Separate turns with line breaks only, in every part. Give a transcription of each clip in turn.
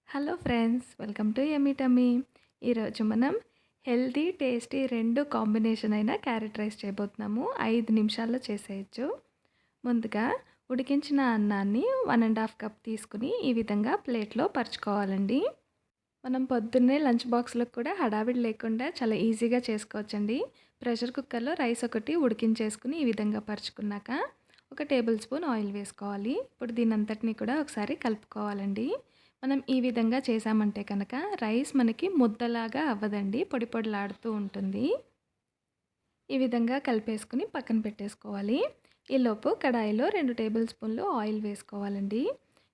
Hello friends, welcome to yummy tummy. ఈరోజు మనం healthy tasty రెండు కాంబినేషన్ అయిన క్యారెట్ రైస్ చేయబోతున్నాము. 5 నిమిషాల్లో చేసేయచ్చు. ముందుగా ఉడికించిన అన్నాన్ని 1.5 కప్ తీసుకుని ఈ విధంగా ప్లేట్లో పరుచుకోవాలండి. మనం పొద్దున్నే లంచ్ బాక్స్లో కూడా హడావిడి లేకుండా చాలా ఈజీగా చేసుకోవచ్చండి. ప్రెషర్ కుక్కర్లో రైస్ ఒకటి ఉడికించేసుకుని ఈ విధంగా పరుచుకున్నాక 1 టేబుల్ స్పూన్ ఆయిల్ వేసుకోవాలి. ఇప్పుడు దీనంతటిని కూడా ఒకసారి కలుపుకోవాలండి. మనం ఈ విధంగా చేసామంటే కనుక రైస్ మనకి ముద్దలాగా అవ్వదండి, పొడి పొడిలాడుతూ ఉంటుంది. ఈ విధంగా కలిపేసుకుని పక్కన పెట్టేసుకోవాలి. ఈలోపు కడాయిలో 2 టేబుల్ స్పూన్లు ఆయిల్ వేసుకోవాలండి.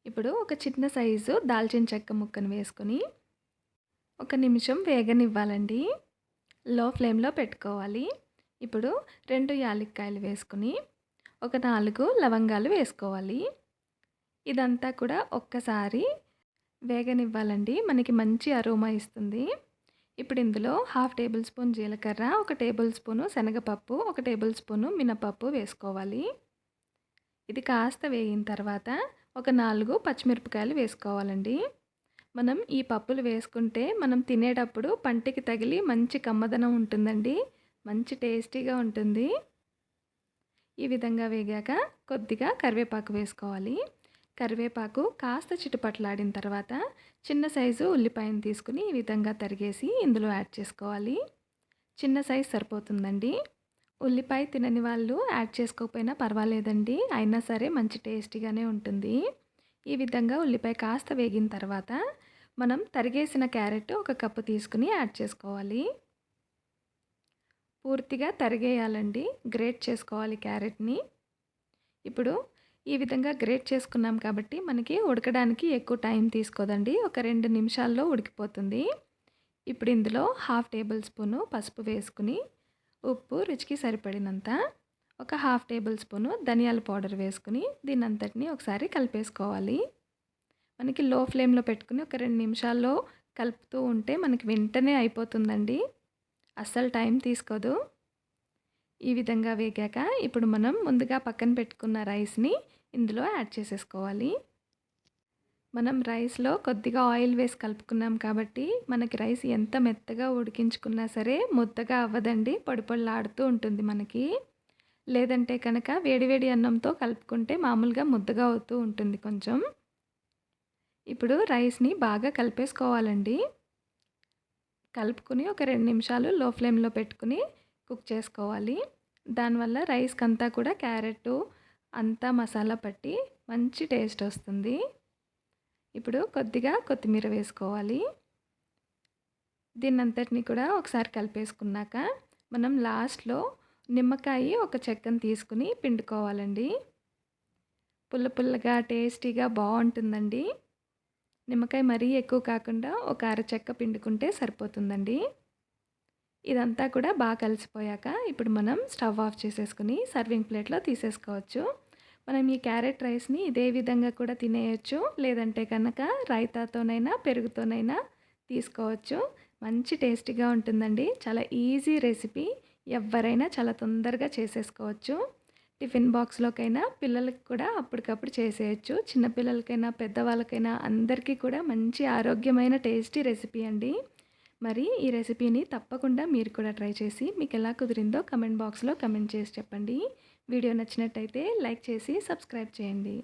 ఇప్పుడు ఒక చిన్న సైజు దాల్చిన చెక్క ముక్కను వేసుకొని 1 నిమిషం వేగనివ్వాలండి. లో ఫ్లేమ్లో పెట్టుకోవాలి. ఇప్పుడు 2 యాలక్కాయలు వేసుకుని ఒక 4 లవంగాలు వేసుకోవాలి. ఇదంతా కూడా ఒక్కసారి వేగనివ్వాలండి. మనకి మంచి అరోమా ఇస్తుంది. ఇప్పుడు ఇందులో 1/2 టేబుల్ స్పూన్ జీలకర్ర, 1 టేబుల్ స్పూను శనగపప్పు, 1 టేబుల్ స్పూను మినపప్పు వేసుకోవాలి. ఇది కాస్త వేగిన తర్వాత ఒక 4 పచ్చిమిరపకాయలు వేసుకోవాలండి. మనం ఈ పప్పులు వేసుకుంటే మనం తినేటప్పుడు పంటికి తగిలి మంచి కమ్మదనం ఉంటుందండి. మంచి టేస్టీగా ఉంటుంది. ఈ విధంగా వేగాక కొద్దిగా కరివేపాకు వేసుకోవాలి. కరివేపాకు కాస్త చిటపటలాడిన తర్వాత చిన్న సైజు ఉల్లిపాయను తీసుకుని ఈ విధంగా తరిగేసి ఇందులో యాడ్ చేసుకోవాలి. చిన్న సైజు సరిపోతుందండి. ఉల్లిపాయ తినని వాళ్ళు యాడ్ చేసుకోకపోయినా పర్వాలేదండి, అయినా సరే మంచి టేస్టీగానే ఉంటుంది. ఈ విధంగా ఉల్లిపాయ కాస్త వేగిన తర్వాత మనం తరిగేసిన క్యారెట్ 1 కప్పు తీసుకుని యాడ్ చేసుకోవాలి. పూర్తిగా తరిగేయాలండి, గ్రేట్ చేసుకోవాలి క్యారెట్ని. ఇప్పుడు ఈ విధంగా గ్రేట్ చేసుకున్నాం కాబట్టి మనకి ఉడకడానికి ఎక్కువ టైం తీసుకోదండి. ఒక 2 నిమిషాల్లో ఉడికిపోతుంది. ఇప్పుడు ఇందులో 1/2 టేబుల్ స్పూను పసుపు వేసుకుని, ఉప్పు రుచికి సరిపడినంత, ఒక 1/2 టేబుల్ స్పూను ధనియాల పౌడర్ వేసుకుని దీనంతటిని ఒకసారి కలిపేసుకోవాలి. మనకి లో ఫ్లేమ్లో పెట్టుకుని ఒక 2 నిమిషాల్లో కలుపుతూ ఉంటే మనకి వెంటనే అయిపోతుందండి. అస్సలు టైం తీసుకోదు. ఈ విధంగా వేగాక ఇప్పుడు మనం ముందుగా పక్కన పెట్టుకున్న రైస్ని ఇందులో యాడ్ చేసేసుకోవాలి. మనం రైస్లో కొద్దిగా ఆయిల్ వేసి కలుపుకున్నాం కాబట్టి మనకి రైస్ ఎంత మెత్తగా ఉడికించుకున్నా సరే ముద్దగా అవ్వదండి, పొడి పొడిలాడుతూ ఉంటుంది మనకి. లేదంటే కనుక వేడివేడి అన్నంతో కలుపుకుంటే మామూలుగా ముద్దగా అవుతూ ఉంటుంది కొంచెం. ఇప్పుడు రైస్ని బాగా కలిపేసుకోవాలండి. కలుపుకుని ఒక 2 నిమిషాలు లో ఫ్లేమ్లో పెట్టుకుని కుక్ చేసుకోవాలి. దానివల్ల రైస్కి అంతా కూడా క్యారెట్ అంతా మసాలా పట్టి మంచి టేస్ట్ వస్తుంది. ఇప్పుడు కొద్దిగా కొత్తిమీర వేసుకోవాలి. దీన్నంతటిని కూడా ఒకసారి కలిపేసుకున్నాక మనం లాస్ట్లో నిమ్మకాయ ఒక చెక్కను తీసుకుని పిండుకోవాలండి. పుల్ల పుల్లగా టేస్టీగా బాగుంటుందండి. నిమ్మకాయ మరీ ఎక్కువ కాకుండా ఒక అరచెక్క పిండుకుంటే సరిపోతుందండి. ఇదంతా కూడా బాగా కలిసిపోయాక ఇప్పుడు మనం స్టవ్ ఆఫ్ చేసేసుకుని సర్వింగ్ ప్లేట్లో తీసేసుకోవచ్చు. మనం ఈ క్యారెట్ రైస్ని ఇదే విధంగా కూడా తినేయచ్చు, లేదంటే కనుక రైతాతోనైనా పెరుగుతోనైనా తీసుకోవచ్చు. మంచి టేస్టీగా ఉంటుందండి. చాలా ఈజీ రెసిపీ, ఎవరైనా చాలా తొందరగా చేసేసుకోవచ్చు. టిఫిన్ బాక్స్లోకైనా పిల్లలకి కూడా అప్పటికప్పుడు చేసేయచ్చు. చిన్నపిల్లలకైనా పెద్దవాళ్ళకైనా అందరికీ కూడా మంచి ఆరోగ్యమైన టేస్టీ రెసిపీ అండి. మరి ఈ రెసిపీని తప్పకుండా మీరు కూడా ట్రై చేసి మీకు ఎలా కుదిరిందో కమెంట్ బాక్స్లో కమెంట్ చేసి చెప్పండి. వీడియో నచ్చినట్టయితే లైక్ చేసి సబ్స్క్రైబ్ చేయండి.